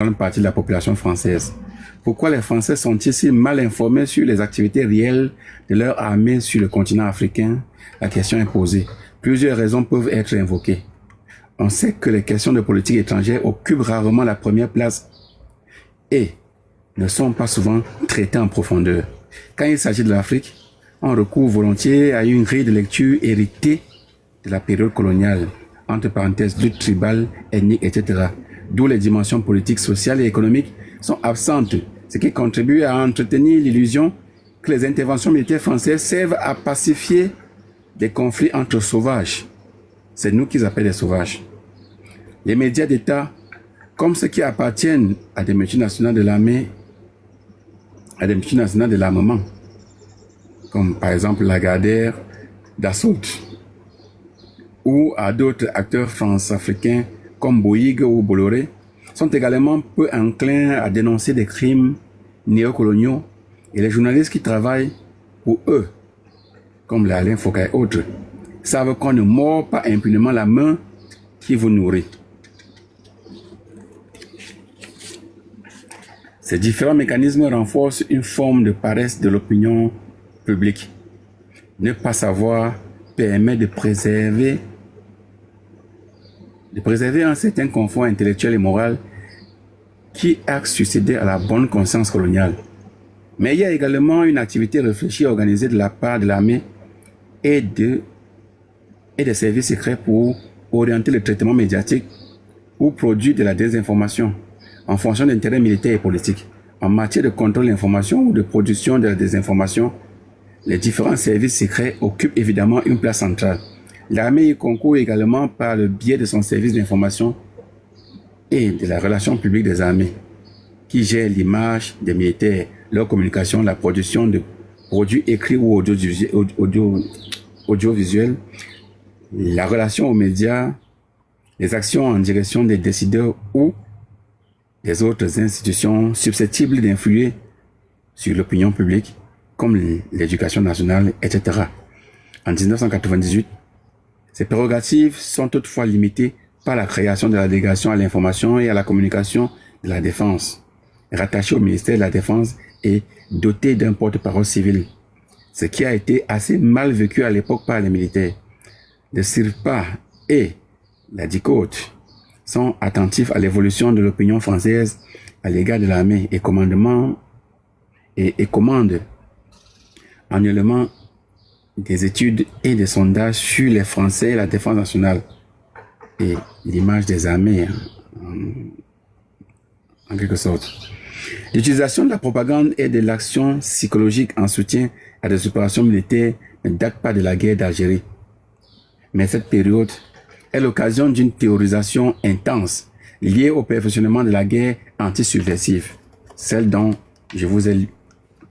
grande partie de la population française. Pourquoi les Français sont-ils si mal informés sur les activités réelles de leur armée sur le continent africain? La question est posée. Plusieurs raisons peuvent être invoquées. On sait que les questions de politique étrangère occupent rarement la première place et ne sont pas souvent traitées en profondeur. Quand il s'agit de l'Afrique, on recourt volontiers à une grille de lecture héritée de la période coloniale, entre parenthèses, lutte tribale, ethnique, etc., d'où les dimensions politiques, sociales et économiques sont absentes, ce qui contribue à entretenir l'illusion que les interventions militaires françaises servent à pacifier des conflits entre sauvages. C'est nous qu'ils appellent les sauvages. Les médias d'État, comme ceux qui appartiennent à des multinationales de l'armée, à des multinationales de l'armement, comme par exemple Lagardère, Dassault, ou à d'autres acteurs france-africains comme Bouygues ou Bolloré, sont également peu enclins à dénoncer des crimes néocoloniaux, et les journalistes qui travaillent pour eux, comme Alain Foucault et autres, savent qu'on ne mord pas impunément la main qui vous nourrit. Ces différents mécanismes renforcent une forme de paresse de l'opinion publique. Ne pas savoir permet de préserver un certain confort intellectuel et moral qui a succédé à la bonne conscience coloniale. Mais il y a également une activité réfléchie et organisée de la part de l'armée et des services secrets pour orienter le traitement médiatique ou produire de la désinformation en fonction d'intérêts militaires et politiques. En matière de contrôle de l'information ou de production de la désinformation, les différents services secrets occupent évidemment une place centrale. L'armée y concourt également par le biais de son service d'information et de la relation publique des armées, qui gère l'image des militaires, leur communication, la production de produits écrits ou audiovisuels, la relation aux médias, les actions en direction des décideurs ou des autres institutions susceptibles d'influer sur l'opinion publique, comme l'éducation nationale, etc. En 1998, ces prérogatives sont toutefois limitées par la création de la délégation à l'information et à la communication de la défense, rattachée au ministère de la Défense et dotée d'un porte-parole civil, ce qui a été assez mal vécu à l'époque par les militaires. Le CIRPA et la DICOT sont attentifs à l'évolution de l'opinion française à l'égard de l'armée et commandent annuellement des études et des sondages sur les Français et la défense nationale et l'image des armées, en quelque sorte. L'utilisation de la propagande et de l'action psychologique en soutien à des opérations militaires ne date pas de la guerre d'Algérie. Mais cette période est l'occasion d'une théorisation intense liée au perfectionnement de la guerre anti-subversive, celle dont je vous ai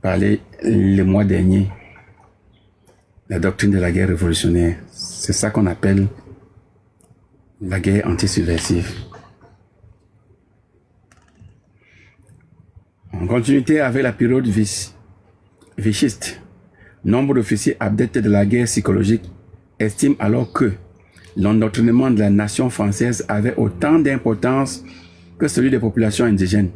parlé le mois dernier, la doctrine de la guerre révolutionnaire. C'est ça qu'on appelle la guerre anti-subversive. En continuité avec la période vichiste, nombre d'officiers adeptes de la guerre psychologique estiment alors que l'endoctrinement de la nation française avait autant d'importance que celui des populations indigènes.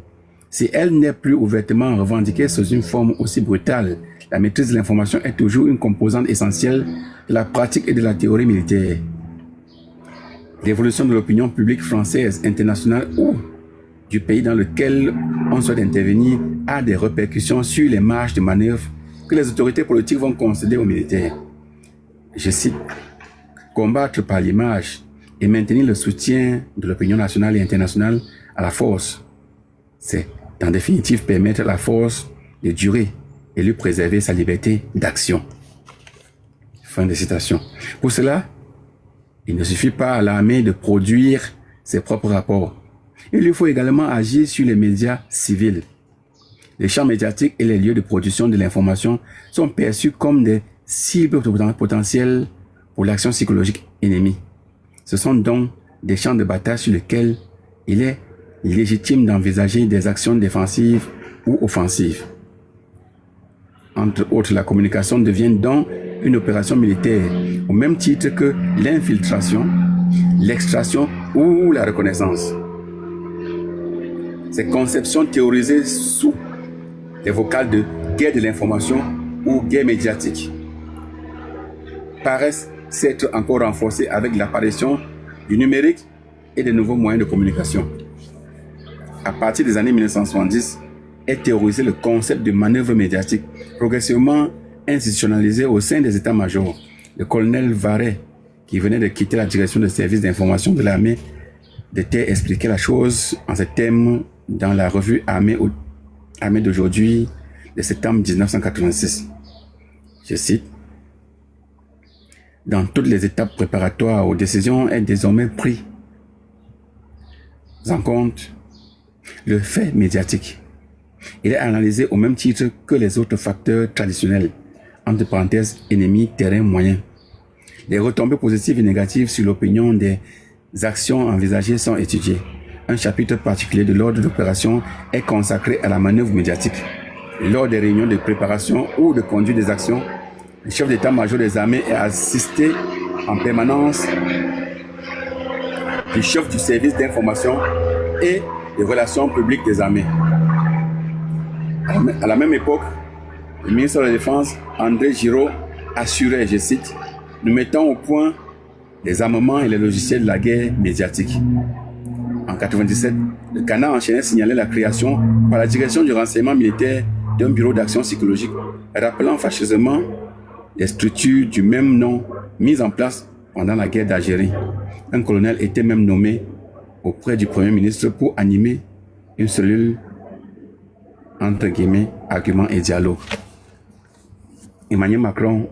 Si elle n'est plus ouvertement revendiquée sous une forme aussi brutale, la maîtrise de l'information est toujours une composante essentielle de la pratique et de la théorie militaire. L'évolution de l'opinion publique française, internationale ou du pays dans lequel on souhaite intervenir a des répercussions sur les marges de manœuvre que les autorités politiques vont concéder aux militaires. Je cite: combattre par l'image et maintenir le soutien de l'opinion nationale et internationale à la force, c'est en définitive permettre à la force de durer et lui préserver sa liberté d'action. Fin de citation. Pour cela, il ne suffit pas à l'armée de produire ses propres rapports. Il lui faut également agir sur les médias civils. Les champs médiatiques et les lieux de production de l'information sont perçus comme des cibles potentielles pour l'action psychologique ennemie. Ce sont donc des champs de bataille sur lesquels il est légitime d'envisager des actions défensives ou offensives. Entre autres, la communication devient donc une opération militaire, au même titre que l'infiltration, l'extraction ou la reconnaissance. Ces conceptions théorisées sous les vocales de guerre de l'information ou guerre médiatique paraissent s'être encore renforcées avec l'apparition du numérique et des nouveaux moyens de communication. À partir des années 1970, est théorisé le concept de manœuvre médiatique, progressivement institutionnalisé au sein des états-majors. Le colonel Varey, qui venait de quitter la direction des services d'information de l'armée de terre, expliquait la chose en ces termes dans la revue Armée d'aujourd'hui de septembre 1986. Je cite: dans toutes les étapes préparatoires aux décisions est désormais pris en compte le fait médiatique. Il est analysé au même titre que les autres facteurs traditionnels, entre parenthèses, ennemis, terrain, moyen. Les retombées positives et négatives sur l'opinion des actions envisagées sont étudiées. Un chapitre particulier de l'ordre d'opération est consacré à la manœuvre médiatique. Lors des réunions de préparation ou de conduite des actions, le chef d'état-major des armées est assisté en permanence du chef du service d'information et des relations publiques des armées. À la même époque, le ministre de la Défense, André Giraud, assurait, je cite, « Nous mettons au point les armements et les logiciels de la guerre médiatique ». En 1997, le Canard enchaîné signalait la création par la direction du renseignement militaire d'un bureau d'action psychologique, rappelant fâcheusement les structures du même nom mises en place pendant la guerre d'Algérie. Un colonel était même nommé auprès du Premier ministre pour animer une cellule entre guillemets, argument et dialogue. Emmanuel Macron,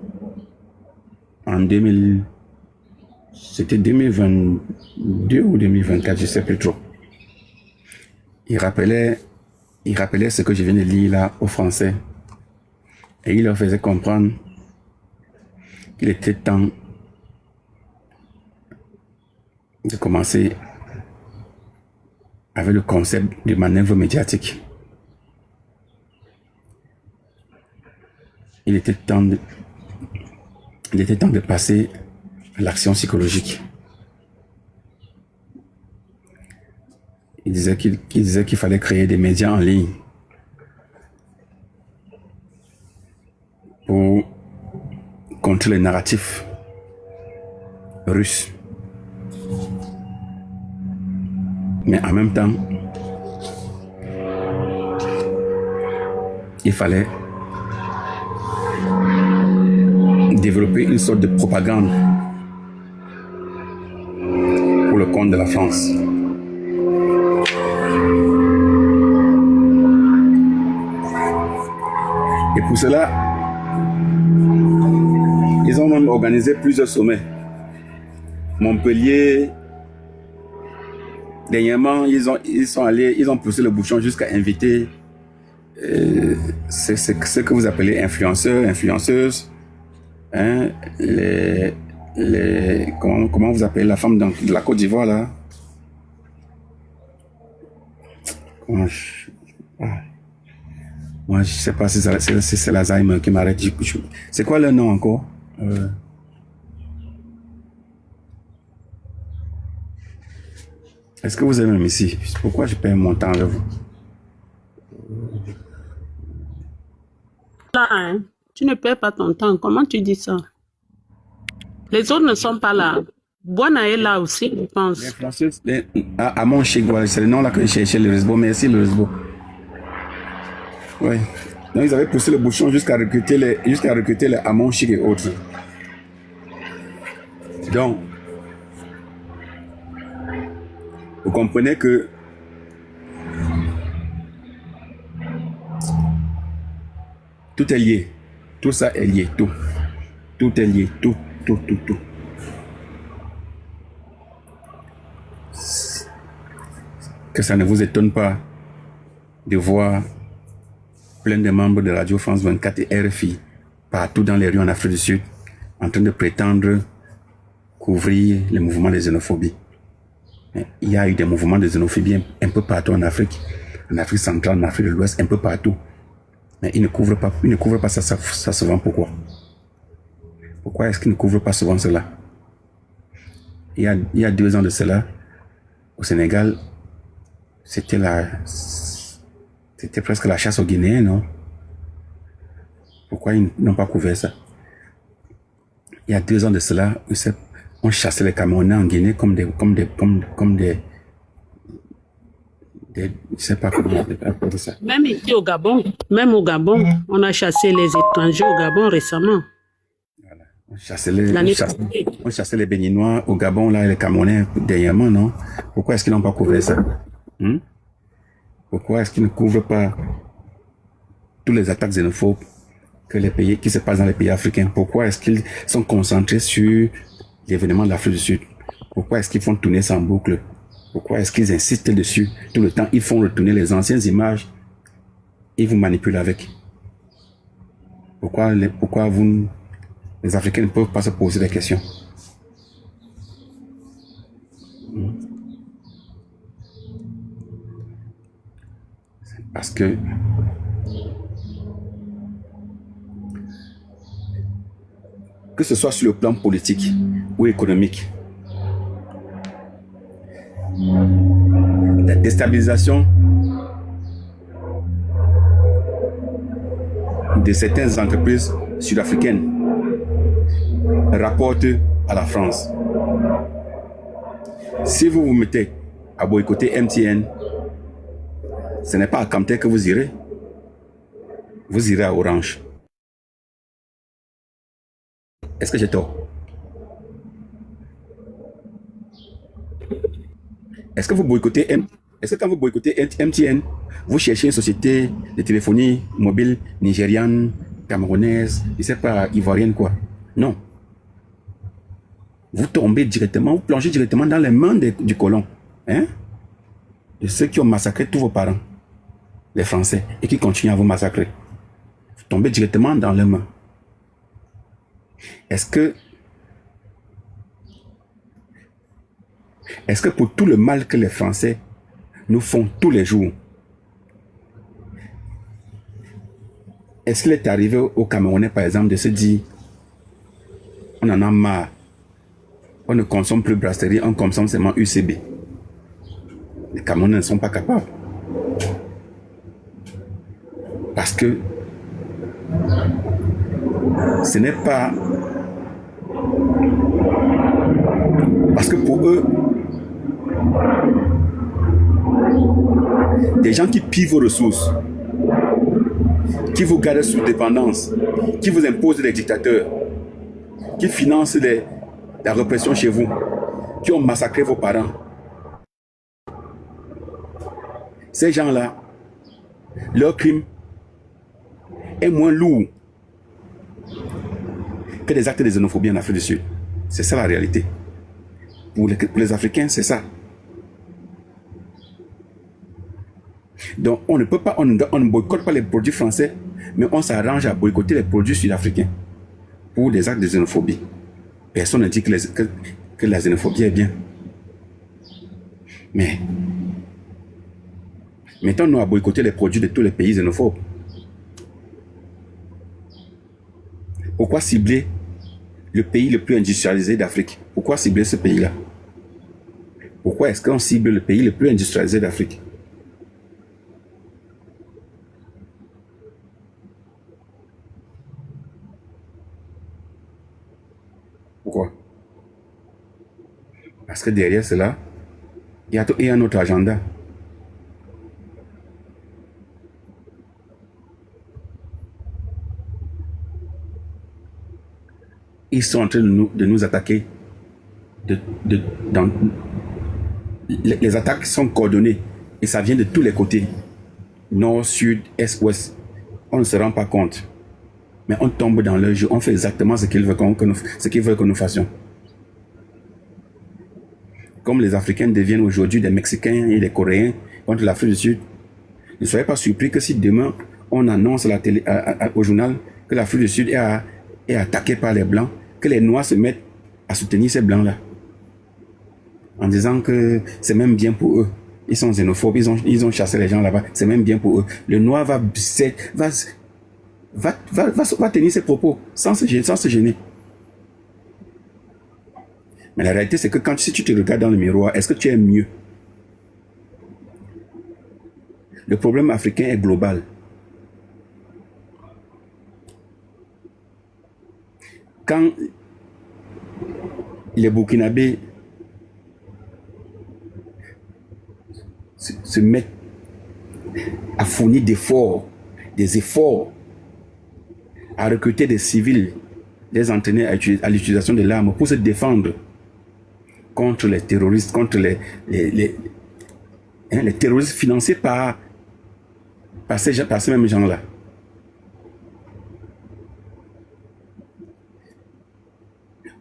en 2022 ou 2024, je ne sais plus trop. Il rappelait ce que je viens de lire là aux Français. Et il leur faisait comprendre qu'il était temps de commencer avec le concept de manœuvre médiatique. Il était temps de passer à l'action psychologique. Il disait qu'il fallait créer des médias en ligne pour contrer les narratifs russes. Mais en même temps, il fallait développer une sorte de propagande pour le compte de la France. Et pour cela, ils ont même organisé plusieurs sommets. Montpellier, dernièrement, ils ont poussé le bouchon jusqu'à inviter ce que vous appelez influenceurs, influenceuses, hein, comment vous appelez la femme de la Côte d'Ivoire là? Moi, je sais pas si c'est l'Alzheimer qui m'arrête. C'est quoi le nom encore? Est-ce que vous êtes même ici? Pourquoi je perds mon temps avec vous? Là, hein, tu ne perds pas ton temps. Comment tu dis ça? Les autres ne sont pas là. Buana est là aussi, je pense. L'influenceuse à mon chez Goual, c'est le nom là que je cherchais, le Resbo. Merci, le Resbo. Oui. Donc, ils avaient poussé le bouchon jusqu'à recruter les Amon Chic et autres. Donc, vous comprenez que tout est lié. Tout ça est lié. Tout. Tout est lié. Tout. Que ça ne vous étonne pas de voir plein de membres de Radio France 24 et RFI partout dans les rues en Afrique du Sud en train de prétendre couvrir les mouvements de xénophobie. Il y a eu des mouvements de xénophobie un peu partout en Afrique centrale, en Afrique de l'Ouest, un peu partout. Mais ils ne couvrent pas ça souvent. Pourquoi? Pourquoi est-ce qu'ils ne couvrent pas souvent cela? Il y a 2 ans de cela, au Sénégal, c'était presque la chasse aux Guinéens, non? Pourquoi ils n'ont pas couvert ça? Il y a 2 ans de cela, on chassait les Camerounais en Guinée comme des je sais pas comment on appelle ça. Même ici au Gabon, on a chassé les étrangers au Gabon récemment. On chassait les Béninois au Gabon, là, et les Camerounais dernièrement, non? Pourquoi est-ce qu'ils n'ont pas couvert ça? Pourquoi est-ce qu'ils ne couvrent pas tous les attaques xénophobes qui se passent dans les pays africains? Pourquoi est-ce qu'ils sont concentrés sur l'événement de l'Afrique du Sud? Pourquoi est-ce qu'ils font tourner ça en boucle? Pourquoi est-ce qu'ils insistent dessus tout le temps? Ils font retourner les anciennes images et vous manipulent avec. Pourquoi les Africains ne peuvent pas se poser des questions? Parce que ce soit sur le plan politique ou économique, la déstabilisation de certaines entreprises sud-africaines rapporte à la France. Si vous vous mettez à boycotter MTN, ce n'est pas à Camtel que vous irez. Vous irez à Orange. Est-ce que j'ai tort? Est-ce que quand vous boycottez MTN, vous cherchez une société de téléphonie mobile nigériane, camerounaise, je ne sais pas, ivoirienne quoi? Non. Vous tombez directement, vous plongez directement dans les mains du colon. Hein? De ceux qui ont massacré tous vos parents, les Français, et qui continuent à vous massacrer. Vous tombez directement dans leurs mains. Est-ce que pour tout le mal que les Français nous font tous les jours, est-ce qu'il est arrivé aux Camerounais, par exemple, de se dire on en a marre, on ne consomme plus brasserie, on consomme seulement UCB? Les Camerounais ne sont pas capables. Parce que ce n'est pas... Parce que pour eux, des gens qui pillent vos ressources, qui vous gardent sous dépendance, qui vous imposent des dictateurs, qui financent la répression chez vous, qui ont massacré vos parents, ces gens-là, leur crime est moins lourd que des actes de xénophobie en Afrique du Sud. C'est ça la réalité. Pour les Africains, c'est ça. Donc, on ne peut pas, on ne boycotte pas les produits français, mais on s'arrange à boycotter les produits sud-africains pour des actes de xénophobie. Personne ne dit que la xénophobie est bien. Mais, mettons-nous à boycotter les produits de tous les pays xénophobes. Pourquoi cibler le pays le plus industrialisé d'Afrique? Pourquoi cibler ce pays-là? Pourquoi est-ce qu'on cible le pays le plus industrialisé d'Afrique? Pourquoi? Parce que derrière cela, il y a un autre agenda. Ils sont en train de nous attaquer. Les attaques sont coordonnées et ça vient de tous les côtés. Nord, sud, est, ouest. On ne se rend pas compte. Mais on tombe dans leur jeu. On fait exactement ce qu'ils veulent que nous fassions. Comme les Africains deviennent aujourd'hui des Mexicains et des Coréens contre l'Afrique du Sud, ne soyez pas surpris que si demain on annonce au journal que l'Afrique du Sud est attaquée par les Blancs, que les Noirs se mettent à soutenir ces Blancs-là. En disant que c'est même bien pour eux. Ils sont xénophobes, ils ont chassé les gens là-bas, c'est même bien pour eux. Le Noir va tenir ses propos sans se gêner. Mais la réalité, c'est que si tu te regardes dans le miroir, est-ce que tu es mieux? Le problème africain est global. Quand les Burkinabés se mettent à fournir des efforts, à recruter des civils, les entraîner à l'utilisation de l'arme pour se défendre contre les terroristes, contre les terroristes financés par ces mêmes gens-là.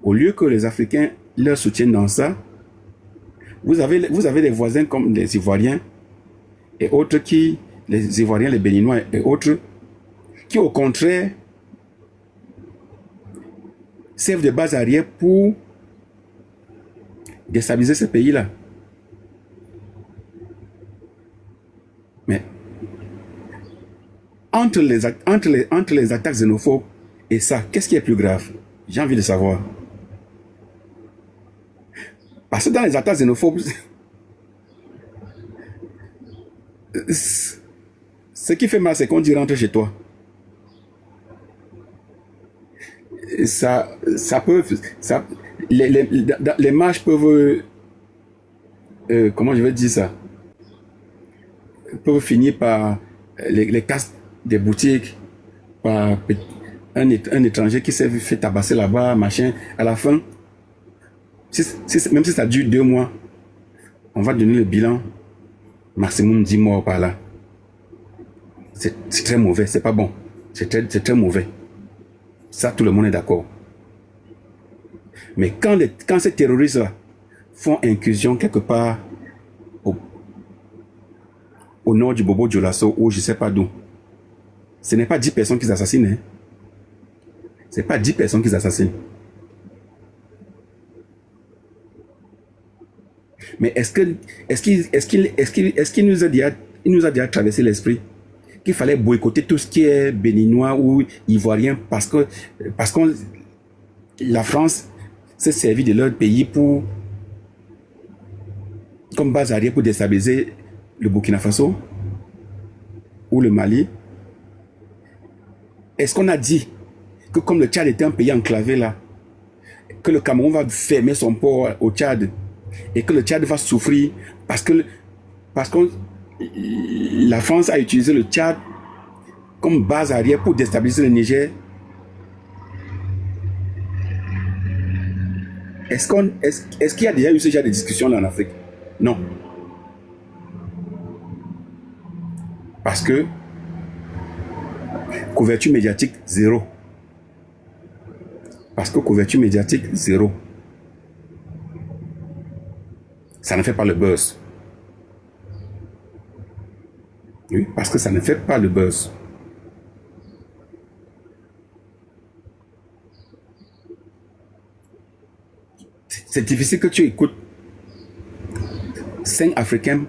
Au lieu que les Africains leur soutiennent dans ça, vous avez des voisins comme les Ivoiriens et autres les Ivoiriens, les Béninois et autres, qui au contraire servent de base arrière pour déstabiliser ce pays-là. Mais entre les attaques xénophobes et ça, qu'est-ce qui est plus grave? J'ai envie de savoir. Parce que dans les attaques xénophobes, ce qui fait mal, c'est qu'on dit rentre chez toi. Les marches peuvent, comment je vais dire ça, peuvent finir par les casses des boutiques, par un étranger qui s'est fait tabasser là-bas, machin. À la fin, même si ça dure 2 mois, on va donner le bilan, maximum 10 morts par là. C'est très mauvais, c'est pas bon. C'est très mauvais. Ça, tout le monde est d'accord. Mais quand ces terroristes-là font incursion quelque part au nord du Bobo Dioulasso ou je ne sais pas d'où, ce n'est pas 10 personnes qu'ils assassinent. Hein. Ce n'est pas 10 personnes qu'ils assassinent. Mais est-ce qu'il nous a déjà traversé l'esprit qu'il fallait boycotter tout ce qui est béninois ou ivoirien parce que la France s'est servie de leur pays comme base arrière pour déstabiliser le Burkina Faso ou le Mali? Est-ce qu'on a dit que comme le Tchad était un pays enclavé là, que le Cameroun va fermer son port au Tchad et que le Tchad va souffrir parce que la France a utilisé le Tchad comme base arrière pour déstabiliser le Niger? Est-ce qu'il y a déjà eu ce genre de discussion là en Afrique? Non. Parce que couverture médiatique, zéro. Zéro. Ça ne fait pas le buzz. Oui, parce que ça ne fait pas le buzz. C'est difficile que tu écoutes 5 Africains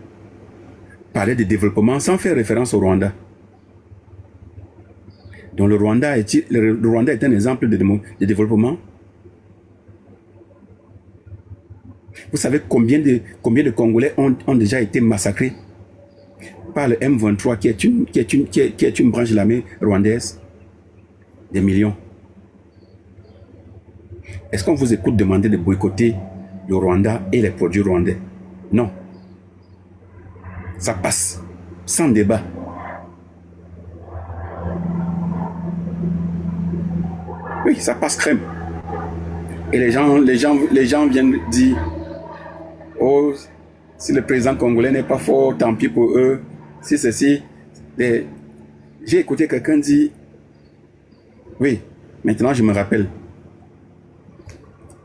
parler de développement sans faire référence au Rwanda. Donc le Rwanda est un exemple de développement. Vous savez combien de Congolais ont déjà été massacrés par le M23 qui est une branche de l'armée rwandaise? Des millions. Est-ce qu'on vous écoute demander de boycotter le Rwanda et les produits rwandais? Non. Ça passe, sans débat. Oui, ça passe crème. Et les gens viennent dire, oh, si le président congolais n'est pas fort, tant pis pour eux. Si ceci, j'ai écouté quelqu'un dire, oui, maintenant je me rappelle.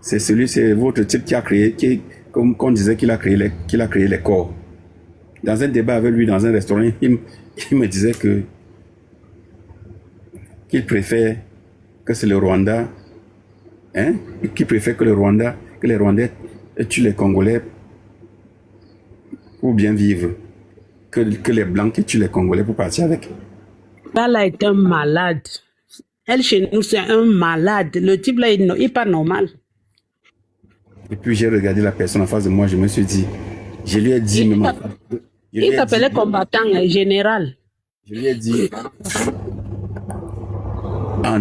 C'est votre type qui a créé, comme on disait qu'il a créé les corps. Dans un débat avec lui, dans un restaurant, il me disait qu'il préfère que c'est le Rwanda, qu'il préfère que les Rwandais tuent les Congolais pour bien vivre, que les Blancs qui tuent les Congolais pour partir avec. Bala est un malade. Elle, chez nous, c'est un malade. Le type là, il n'est pas normal. Et puis j'ai regardé la personne en face de moi, je me suis dit, je lui ai dit Je lui Il ai s'appelait dit, combattant général. je lui ai dit, ah,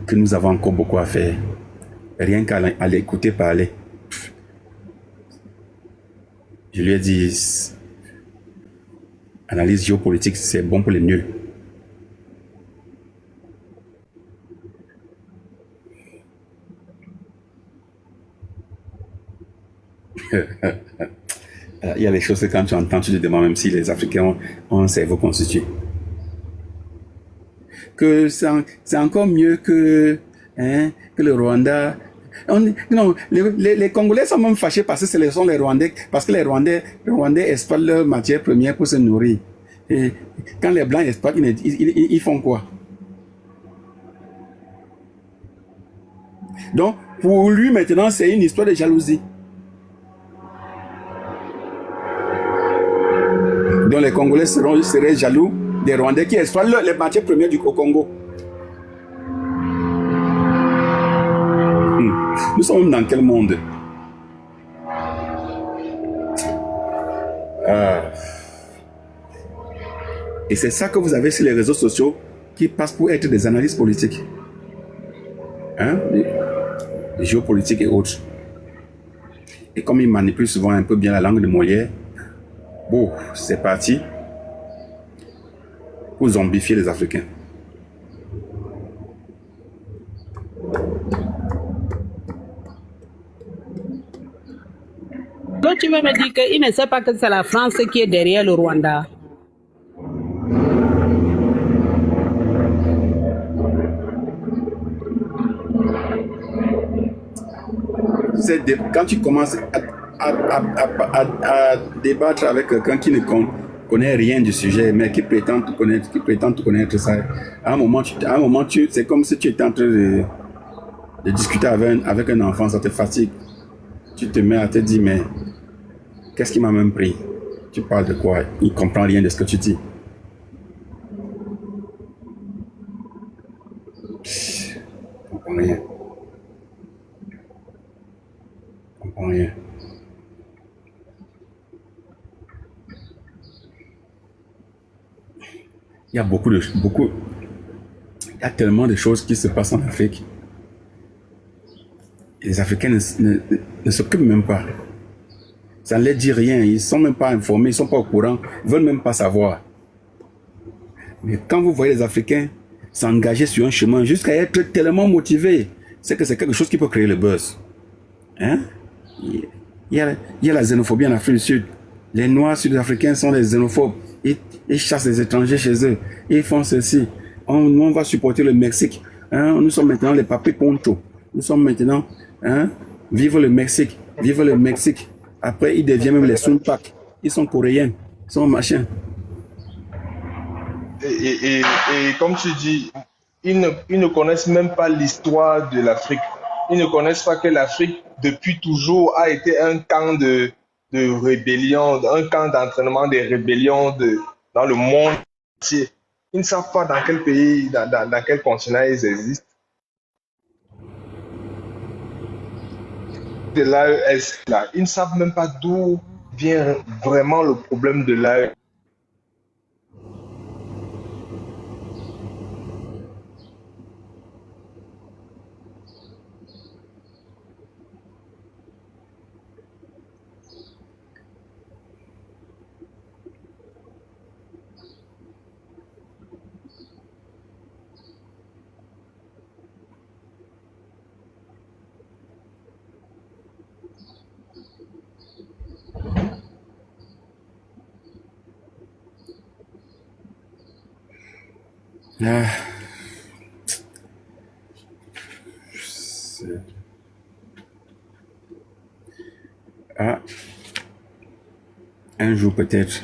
que nous avons encore beaucoup à faire. Rien qu'à l'écouter parler. Je lui ai dit, analyse géopolitique, c'est bon pour les nuls. Il y a des choses que quand tu entends, tu te demandes même si les Africains ont un cerveau constitué. Que c'est encore mieux que le Rwanda. Non, les Congolais sont même fâchés parce que ce sont les Rwandais, parce que les Rwandais exploitent leur matière première pour se nourrir. Et quand les Blancs exploitent, ils font quoi? Donc, pour lui maintenant, c'est une histoire de jalousie. Donc les Congolais seraient jaloux des Rwandais qui exploitent les matières premières au Congo. Nous sommes dans quel monde? Et c'est ça que vous avez sur les réseaux sociaux qui passent pour être des analyses politiques. Les géopolitiques et autres. Et comme ils manipulent souvent un peu bien la langue de Molière, bon, c'est parti pour zombifier les Africains. Donc tu veux me dire qu'il ne sait pas que c'est la France qui est derrière le Rwanda. Quand tu commences à débattre avec quelqu'un qui ne connaît rien du sujet, mais qui prétend te connaître ça, à un moment, c'est comme si tu étais en train de discuter avec un enfant, ça te fatigue. Tu te mets à te dire, mais qu'est-ce qui m'a même pris? Tu parles de quoi? Il ne comprend rien de ce que tu dis. Je ne comprends rien. Je ne comprends rien. Il y a il y a tellement de choses qui se passent en Afrique. Et les Africains ne s'occupent même pas. Ça ne leur dit rien. Ils ne sont même pas informés, ils ne sont pas au courant, ils ne veulent même pas savoir. Mais quand vous voyez les Africains s'engager sur un chemin jusqu'à être tellement motivés, c'est que c'est quelque chose qui peut créer le buzz. Il y a la xénophobie en Afrique du Sud. Les Noirs sud-africains sont des xénophobes. Ils chassent les étrangers chez eux. Ils font ceci. Nous, on va supporter le Mexique. Nous sommes maintenant les papis poncho. Nous sommes maintenant, vive le Mexique. Vive le Mexique. Après, ils deviennent même les Sunpak. Ils sont coréens. Ils sont machins. Et comme tu dis, ils ne connaissent même pas l'histoire de l'Afrique. Ils ne connaissent pas que l'Afrique, depuis toujours, a été un camp de rébellion, un camp d'entraînement des rébellions dans le monde entier. Ils ne savent pas dans quel pays, dans quel continent ils existent. De l'AES, là, ils ne savent même pas d'où vient vraiment le problème de l'AES. Un jour peut-être.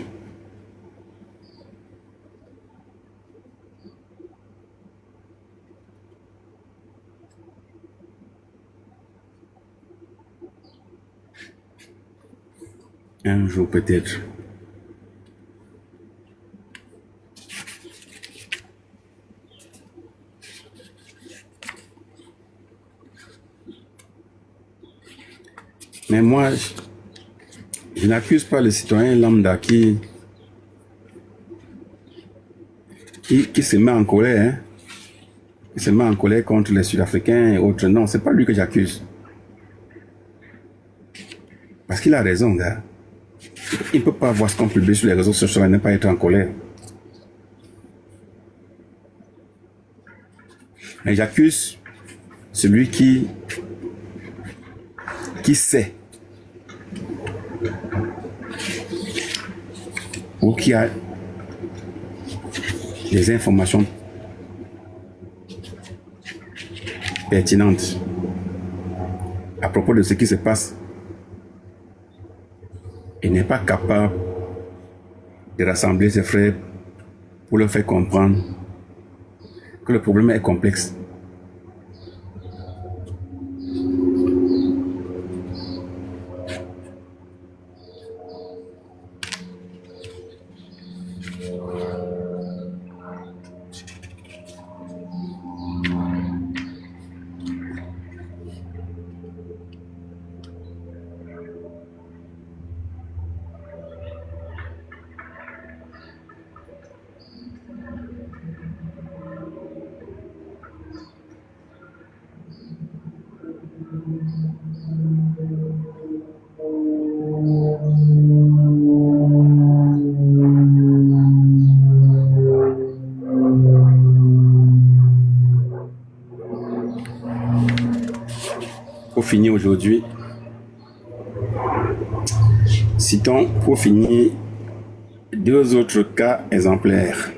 Un jour peut-être. Mais moi, Je n'accuse pas le citoyen lambda qui se met en colère, hein. Il se met en colère contre les Sud-Africains et autres. Non, c'est pas lui que j'accuse. Parce qu'il a raison, gars. Il ne peut pas voir ce qu'on publie sur les réseaux sociaux et ne pas être en colère. Mais j'accuse celui qui sait ou qui a des informations pertinentes à propos de ce qui se passe et n'est pas capable de rassembler ses frères pour leur faire comprendre que le problème est complexe. Pour finir aujourd'hui, citons pour finir deux autres cas exemplaires.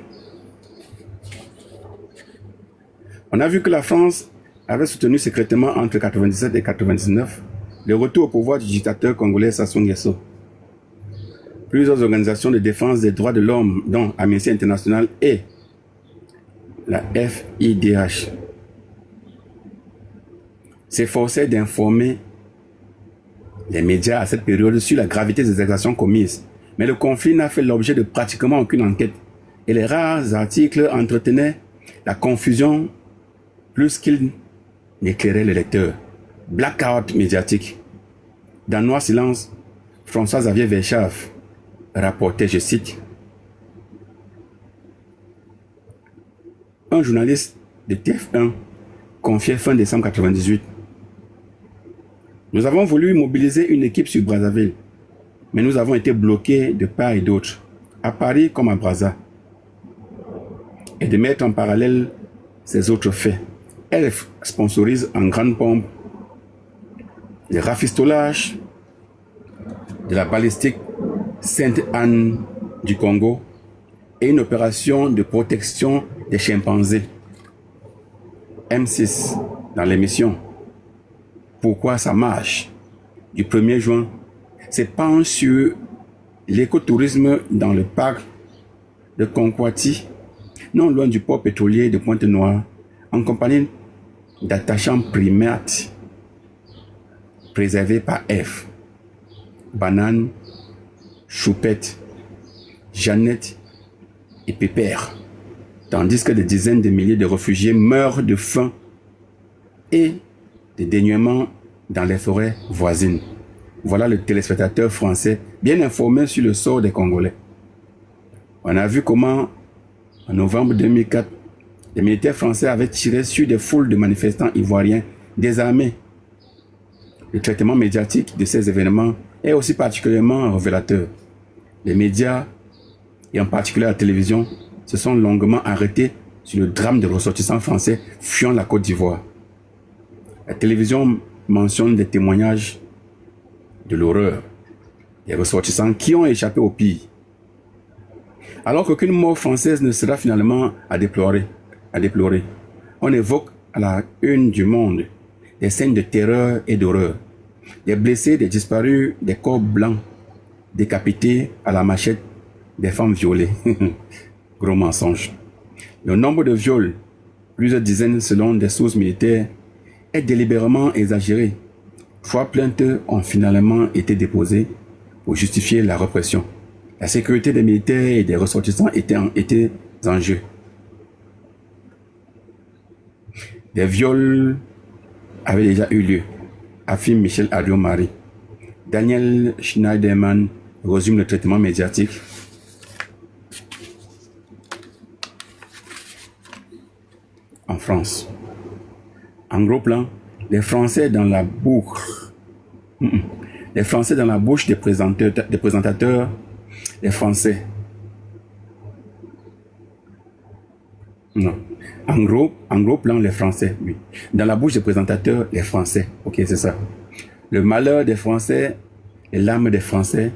On a vu que la France avait soutenu secrètement entre 1997 et 1999 le retour au pouvoir du dictateur congolais Sassou Nguesso. Plusieurs organisations de défense des droits de l'homme, dont Amnesty International et la FIDH, s'efforçaient d'informer les médias à cette période sur la gravité des exactions commises. Mais le conflit n'a fait l'objet de pratiquement aucune enquête et les rares articles entretenaient la confusion plus qu'ils n'éclairaient le lecteur. Blackout médiatique. Dans Noir Silence, François-Xavier Verschaff rapportait, je cite, un journaliste de TF1 confiait fin décembre 1998. Nous avons voulu mobiliser une équipe sur Brazzaville, mais nous avons été bloqués de part et d'autre, à Paris comme à Brazza, et de mettre en parallèle ces autres faits. Elle sponsorise en grande pompe le rafistolage de la balistique Sainte-Anne du Congo et une opération de protection des chimpanzés. M6 dans l'émission Pourquoi ça marche du 1er juin se penche sur l'écotourisme dans le parc de Conquati, non loin du port pétrolier de Pointe-Noire, en compagnie d'attachants primates préservés par F. Banane, Choupette, Jeannette et Pépère, tandis que des dizaines de milliers de réfugiés meurent de faim et de dénuement dans les forêts voisines. Voilà le téléspectateur français bien informé sur le sort des Congolais. On a vu comment, en novembre 2004, les militaires français avaient tiré sur des foules de manifestants ivoiriens désarmés. Le traitement médiatique de ces événements est aussi particulièrement révélateur. Les médias, et en particulier la télévision, se sont longuement arrêtés sur le drame des ressortissants français fuyant la Côte d'Ivoire. La télévision mentionne des témoignages de l'horreur des ressortissants qui ont échappé au pire. Alors qu'aucune mort française ne sera finalement à déplorer, on évoque à la une du Monde des scènes de terreur et d'horreur, des blessés, des disparus, des corps blancs, décapités à la machette, des femmes violées. Gros mensonge. Le nombre de viols, plusieurs dizaines selon des sources militaires, est délibérément exagéré. 3 plaintes ont finalement été déposées pour justifier la répression. La sécurité des militaires et des ressortissants était en jeu. Des viols avaient déjà eu lieu, affirme Michel Adio-Marie. Daniel Schneiderman résume le traitement médiatique. En France. En gros plan, les Français dans la bouche, les Français dans la bouche des présentateurs, les Français. Non. En gros plan, les Français, oui. Dans la bouche des présentateurs, les Français. Ok, c'est ça. Le malheur des Français, les larmes des Français,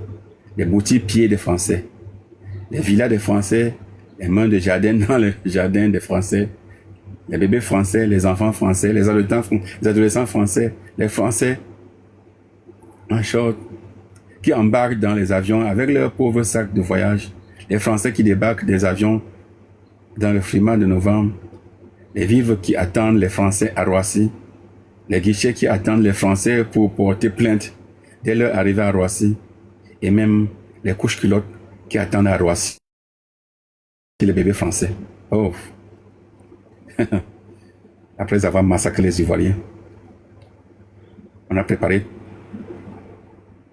les boutiques pieds des Français, les villas des Français, les mains de jardin dans le jardin des Français, les bébés français, les enfants français, les adolescents français, les Français en short qui embarquent dans les avions avec leurs pauvres sacs de voyage, les Français qui débarquent des avions dans le frimas de novembre, les vivres qui attendent les Français à Roissy, les guichets qui attendent les Français pour porter plainte dès leur arrivée à Roissy, et même les couches culottes qui attendent à Roissy. Les bébés français. Oh. Après avoir massacré les Ivoiriens, on a préparé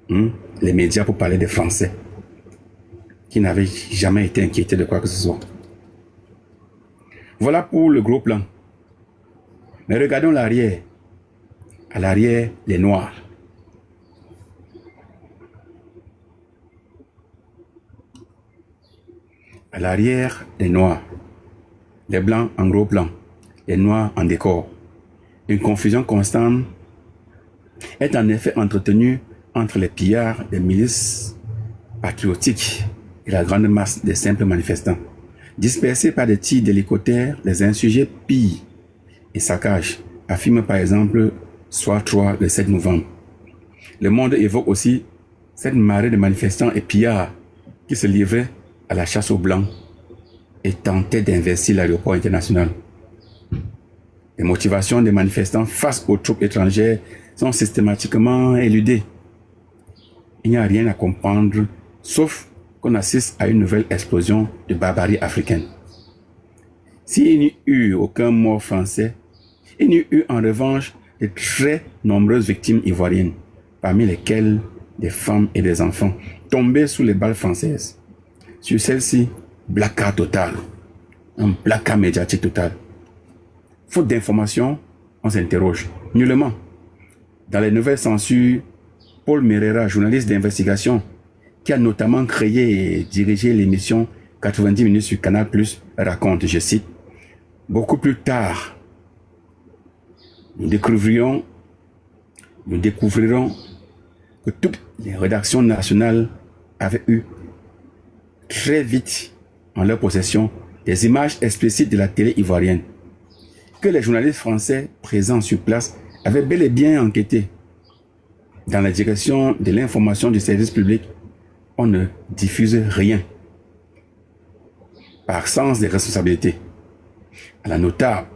les médias pour parler des Français qui n'avaient jamais été inquiétés de quoi que ce soit. Voilà pour le gros plan. Mais regardons l'arrière. À l'arrière, les Noirs. À l'arrière, les Noirs. Les Blancs en gros plan. Les Noirs en décor. Une confusion constante est en effet entretenue entre les pillards des milices patriotiques et la grande masse des simples manifestants. Dispersés par des tirs d'hélicoptères, les insurgés pillent et saccagent, affirme par exemple Soir 3 le 7 novembre. Le Monde évoque aussi cette marée de manifestants et pillards qui se livraient à la chasse aux Blancs et tentaient d'investir l'aéroport international. Les motivations des manifestants face aux troupes étrangères sont systématiquement éludées. Il n'y a rien à comprendre, sauf qu'on assiste à une nouvelle explosion de barbarie africaine. S'il n'y eut aucun mort français, il n'y eut en revanche de très nombreuses victimes ivoiriennes, parmi lesquelles des femmes et des enfants tombés sous les balles françaises. Sur celles-ci, blackout total, un blackout médiatique total. Faute d'informations, on s'interroge. Nullement. Dans les nouvelles censures, Paul Merera, journaliste d'investigation, qui a notamment créé et dirigé l'émission 90 minutes sur Canal+, raconte, je cite, « Beaucoup plus tard, nous découvrirons que toutes les rédactions nationales avaient eu très vite en leur possession des images explicites de la télé ivoirienne, que les journalistes français présents sur place avaient bel et bien enquêté. Dans la direction de l'information du service public, on ne diffuse rien, par sens des responsabilités. À la notable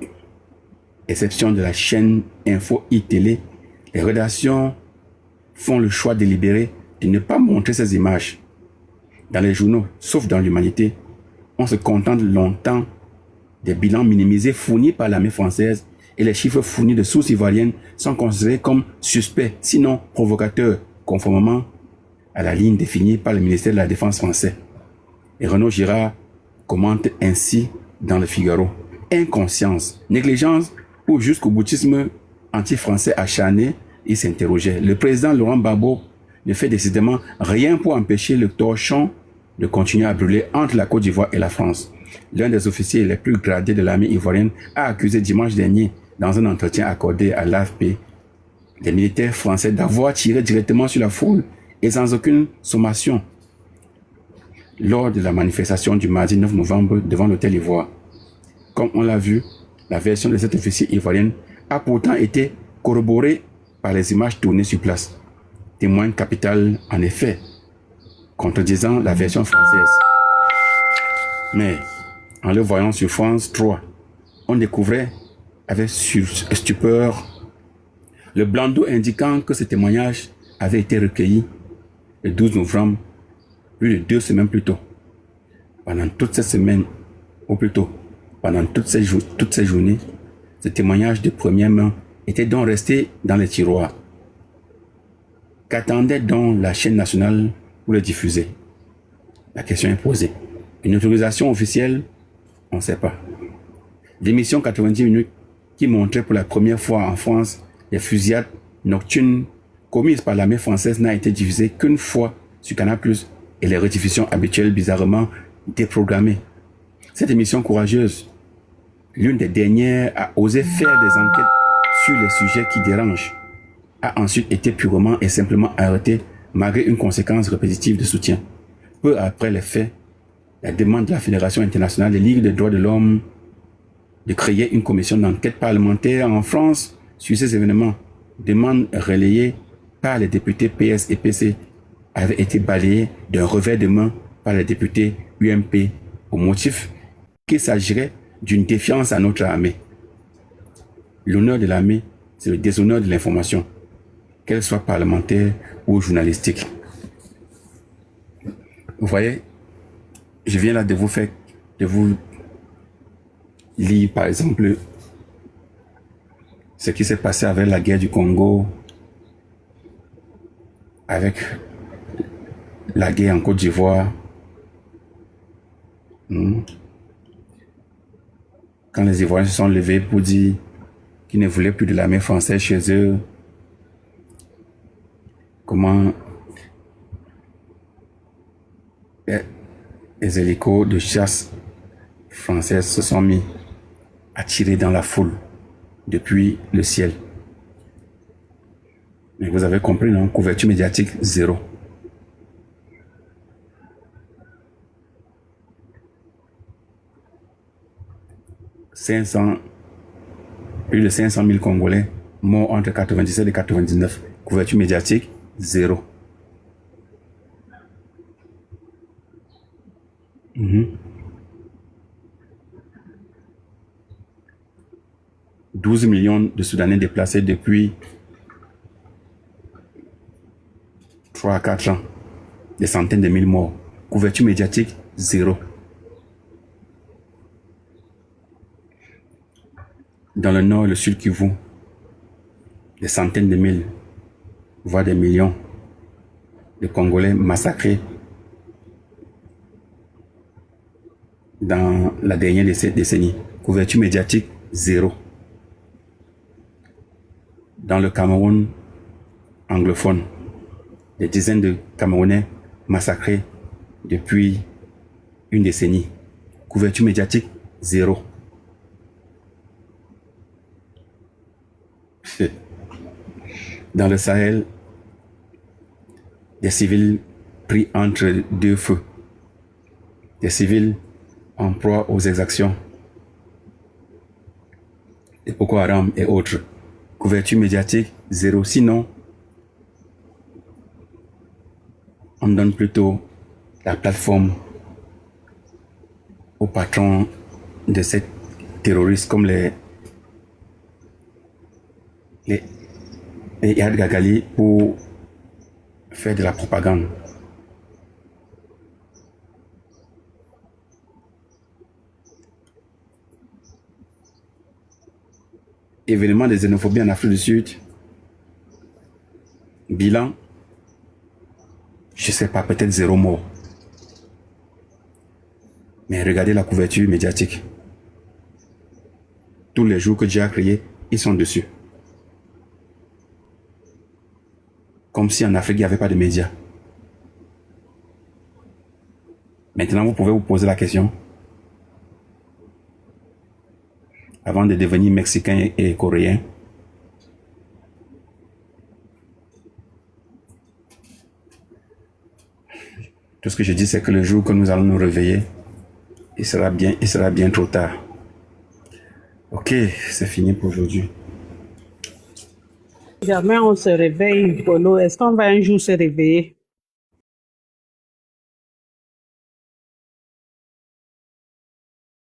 exception de la chaîne Info iTélé, les rédactions font le choix délibéré de ne pas montrer ces images. Dans les journaux, sauf dans l'Humanité, on se contente longtemps des bilans minimisés fournis par l'armée française et les chiffres fournis de sources ivoiriennes sont considérés comme suspects, sinon provocateurs, conformément à la ligne définie par le ministère de la Défense français. Et Renaud Girard commente ainsi dans Le Figaro. Inconscience, négligence ou jusqu'au boutisme anti-français acharné, il s'interrogeait. Le président Laurent Gbagbo ne fait décidément rien pour empêcher le torchon de continuer à brûler entre la Côte d'Ivoire et la France. L'un des officiers les plus gradés de l'armée ivoirienne a accusé dimanche dernier, dans un entretien accordé à l'AFP, les militaires français d'avoir tiré directement sur la foule et sans aucune sommation lors de la manifestation du mardi 9 novembre devant l'hôtel Ivoire. Comme on l'a vu, la version de cet officier ivoirien a pourtant été corroborée par les images tournées sur place. Témoin capital, en effet, contredisant la version française. Mais, en le voyant sur France 3, on découvrait avec stupeur le bandeau indiquant que ce témoignage avait été recueilli le 12 novembre, plus de 2 semaines plus tôt. Pendant toute cette semaine, ou plutôt, pendant toutes ces journées, ce témoignage de première main était donc resté dans les tiroirs. Qu'attendait donc la chaîne nationale pour le diffuser? La question est posée. Une autorisation officielle? On ne sait pas. L'émission 90 minutes qui montrait pour la première fois en France les fusillades nocturnes commises par l'armée française n'a été diffusée qu'une fois sur Canal+ et les rediffusions habituelles bizarrement déprogrammées. Cette émission courageuse, l'une des dernières à oser faire des enquêtes sur les sujets qui dérangent, a ensuite été purement et simplement arrêtée malgré une conséquence répétitive de soutien. Peu après les faits, la demande de la Fédération internationale des ligues des droits de l'homme de créer une commission d'enquête parlementaire en France sur ces événements, demande relayée par les députés PS et PC, avait été balayée d'un revers de main par les députés UMP au motif qu'il s'agirait d'une défiance à notre armée. L'honneur de l'armée, c'est le déshonneur de l'information, qu'elle soit parlementaire ou journalistique. Vous voyez, je viens là de vous lire par exemple ce qui s'est passé avec la guerre du Congo, avec la guerre en Côte d'Ivoire. Quand les Ivoiriens se sont levés pour dire qu'ils ne voulaient plus de l'armée française chez eux, comment les hélicos de chasse françaises se sont mis à tirer dans la foule depuis le ciel. Mais vous avez compris, non? Couverture médiatique, zéro. Plus de 500 000 Congolais morts entre 97 et 99. Couverture médiatique, zéro. 12 millions de Soudanais déplacés depuis 3 à 4 ans. Des centaines de mille morts. Couverture médiatique, zéro. Dans le nord et le sud Kivu, des centaines de mille, voire des millions de Congolais massacrés dans la dernière décennie. Couverture médiatique, zéro. Dans le Cameroun anglophone, des dizaines de Camerounais massacrés depuis une décennie. Couverture médiatique, zéro. Dans le Sahel, des civils pris entre deux feux, des civils en proie aux exactions, des Boko Haram et autres. Couverture médiatique, zéro. Sinon, on donne plutôt la plateforme aux patrons de ces terroristes comme les Yad Gagali pour faire de la propagande. Événement de xénophobie en Afrique du Sud. Bilan, je sais pas, peut-être 0 mort. Mais regardez la couverture médiatique. Tous les jours que Dieu a créé, ils sont dessus. Comme si en Afrique, il n'y avait pas de médias. Maintenant, vous pouvez vous poser la question. Avant de devenir mexicain et coréen, tout ce que je dis, c'est que le jour que nous allons nous réveiller, il sera bien trop tard. Ok, c'est fini pour aujourd'hui. Jamais on se réveille, Polo. Est-ce qu'on va un jour se réveiller?